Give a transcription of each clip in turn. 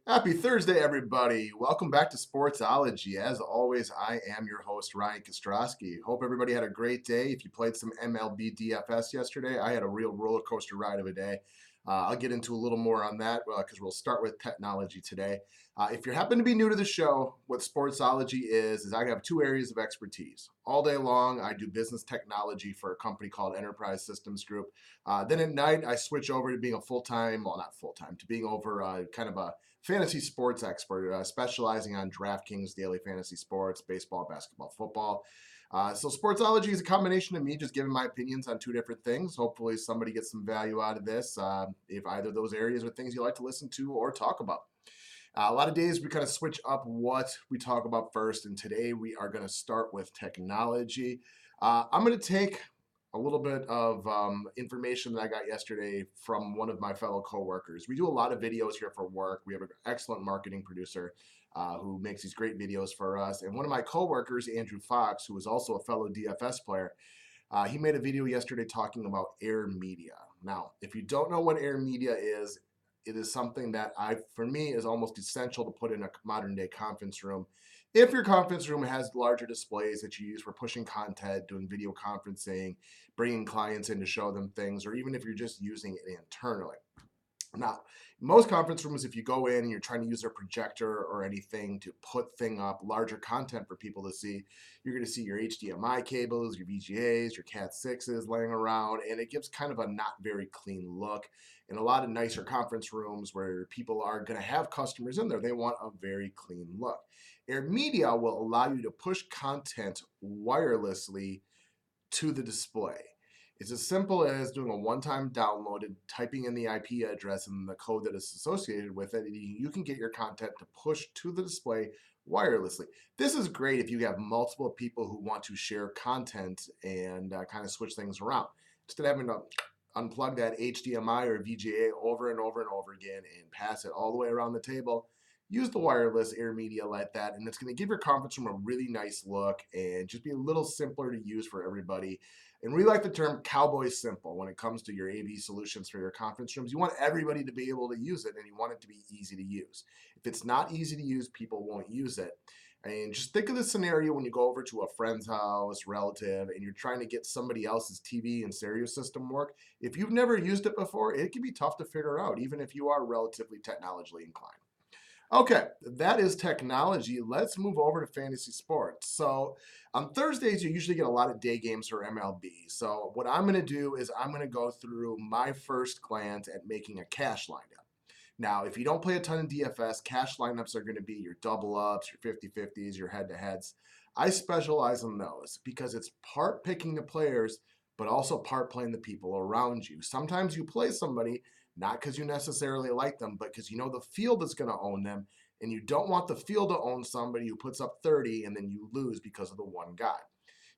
Happy Thursday, everybody. Welcome back to Sportsology. As always, I am your host, Ryank. Hope everybody had a great day. If you played some MLB DFS yesterday, I had a real roller coaster ride of a day. I'll get into a little more on that because we'll start with technology today. If you happen to be new to the show, what Sportsology is I have two areas of expertise. All day long, I do business technology for a company called Enterprise Systems Group. Then at night, I switch over to being a full-time, well, not full-time, to being over kind of a fantasy sports expert, specializing on DraftKings daily fantasy sports, baseball, basketball, football. So Sportsology is a combination of me just giving my opinions on two different things. Hopefully somebody gets some value out of this if either of those areas are things you like to listen to or talk about. A lot of days we kind of switch up what we talk about first, and today we are going to start with technology. I'm going to take a little bit of information that I got yesterday from one of my fellow coworkers. We do a lot of videos here for work. We have an excellent marketing producer who makes these great videos for us. And one of my coworkers, Andrew Fox, who is also a fellow DFS player, he made a video yesterday talking about Air Media. Now, if you don't know what Air Media is, it is something that for me, is almost essential to put in a modern day conference room. If your conference room has larger displays that you use for pushing content, doing video conferencing, bringing clients in to show them things, or even if you're just using it internally. Now, most conference rooms, if you go in and you're trying to use a projector or anything to put up larger content for people to see, you're going to see your HDMI cables, your VGAs, your Cat 6s laying around, and it gives kind of a not very clean look. In a lot of nicer conference rooms where people are going to have customers in there, they want a very clean look. Air Media will allow you to push content wirelessly to the display. It's as simple as doing a one-time download and typing in the IP address and the code that is associated with it. And you can get your content to push to the display wirelessly. This is great if you have multiple people who want to share content and kind of switch things around. Instead of having to unplug that HDMI or VGA over and over and over again and pass it all the way around the table, use the wireless Air Media like that, and it's going to give your conference room a really nice look and just be a little simpler to use for everybody. And we like the term cowboy simple when it comes to your AV solutions for your conference rooms. You want everybody to be able to use it, and you want it to be easy to use. If it's not easy to use, people won't use it. And just think of the scenario when you go over to a friend's house, relative, and you're trying to get somebody else's TV and stereo system work. If you've never used it before, it can be tough to figure out, even if you are relatively technologically inclined. Okay, that is technology. Let's move over to fantasy sports. So on Thursdays, you usually get a lot of day games for MLB. So what I'm going to do is I'm going to go through my first glance at making a cash lineup. Now, if you don't play a ton of DFS, cash lineups are going to be your double ups, your 50-50s, your head to heads. I specialize in those because it's part picking the players, but also part playing the people around you. Sometimes you play somebody not because you necessarily like them, but because you know the field is going to own them, and you don't want the field to own somebody who puts up 30 and then you lose because of the one guy.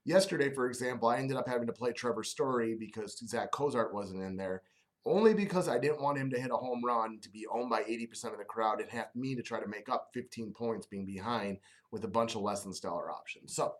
Yesterday, for example, I ended up having to play Trevor Story because Zach Cozart wasn't in there, only because I didn't want him to hit a home run to be owned by 80% of the crowd and have me to try to make up 15 points being behind with a bunch of less than stellar options. So,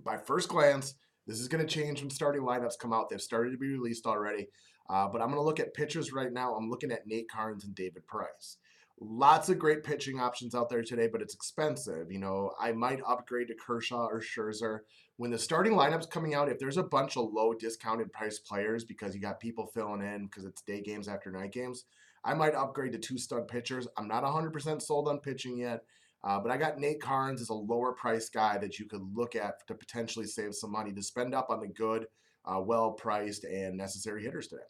by first glance, this is going to change when starting lineups come out. They've started to be released already. But I'm going to look at pitchers right now. I'm looking at Nate Karns and David Price. Lots of great pitching options out there today, but it's expensive. You know, I might upgrade to Kershaw or Scherzer. When the starting lineup's coming out, if there's a bunch of low discounted price players because you got people filling in because it's day games after night games, I might upgrade to two stud pitchers. I'm not 100% sold on pitching yet. But I got Nate Karns as a lower price guy that you could look at to potentially save some money to spend up on the good, well priced, and necessary hitters today.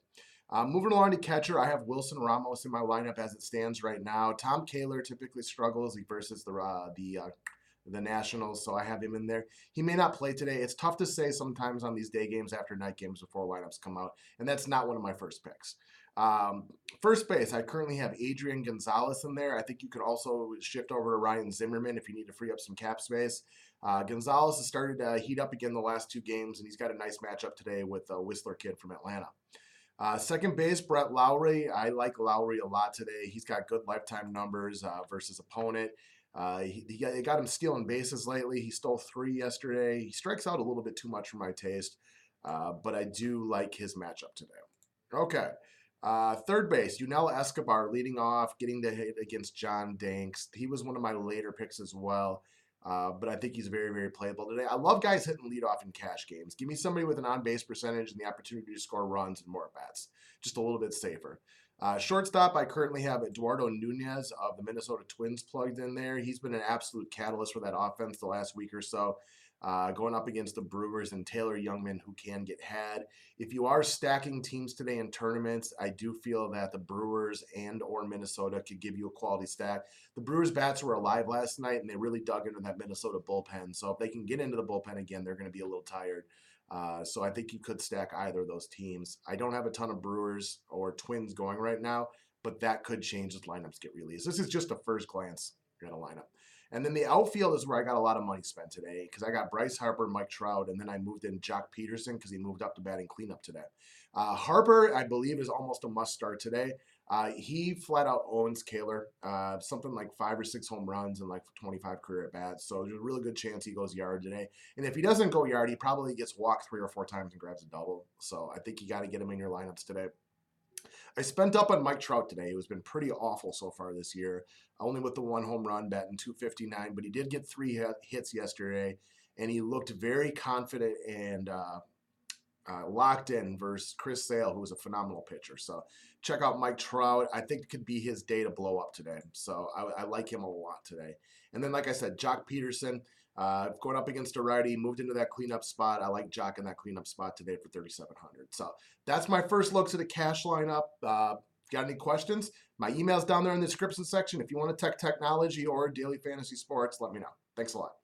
Moving along to catcher, I have Wilson Ramos in my lineup as it stands right now. Tom Kaler typically struggles versus the Nationals, so I have him in there. He may not play today. It's tough to say sometimes on these day games after night games before lineups come out, and that's not one of my first picks. First base, I currently have Adrian Gonzalez in there. I think you could also shift over to Ryan Zimmerman if you need to free up some cap space. Gonzalez has started to heat up again the last two games, and he's got a nice matchup today with the Whistler kid from Atlanta. Second base, Brett Lowry. I like Lowry a lot today. He's got good lifetime numbers versus opponent. He got him stealing bases lately. He stole 3 yesterday. He strikes out a little bit too much for my taste, but I do like his matchup today. Okay. Third base, Yunel Escobar leading off, getting the hit against John Danks. He was one of my later picks as well, but I think he's very, very playable today. I love guys hitting leadoff in cash games. Give me somebody with an on-base percentage and the opportunity to score runs and more at-bats. Just a little bit safer. Shortstop, I currently have Eduardo Nunez of the Minnesota Twins plugged in there. He's been an absolute catalyst for that offense the last week or so. Going up against the Brewers and Taylor Youngman, who can get had. If you are stacking teams today in tournaments, I do feel that the Brewers and or Minnesota could give you a quality stack. The Brewers bats were alive last night, and they really dug into that Minnesota bullpen. So if they can get into the bullpen again, they're going to be a little tired. So I think you could stack either of those teams. I don't have a ton of Brewers or Twins going right now, but that could change as lineups get released. This is just a first glance at a lineup. And then the outfield is where I got a lot of money spent today because I got Bryce Harper, Mike Trout, and then I moved in Jock Peterson because he moved up to batting cleanup today. Harper, I believe, is almost a must start today. He flat out owns Kaler, something like 5 or 6 home runs and like 25 career at bats. So there's a really good chance he goes yard today. And if he doesn't go yard, he probably gets walked 3 or 4 times and grabs a double. So I think you got to get him in your lineups today. I spent up on Mike Trout today. It has been pretty awful so far this year, only with the 1 home run, batting .259, but he did get 3 hits yesterday, and he looked very confident and locked in versus Chris Sale, who was a phenomenal pitcher. So check out Mike Trout. I think it could be his day to blow up today. So I like him a lot today. And then, like I said, Jock Peterson, going up against a righty, moved into that cleanup spot. I like Jock in that cleanup spot today for 3,700. So that's my first look to the cash lineup. Got any questions? My email's down there in the description section. If you want to tech technology or daily fantasy sports, let me know. Thanks a lot.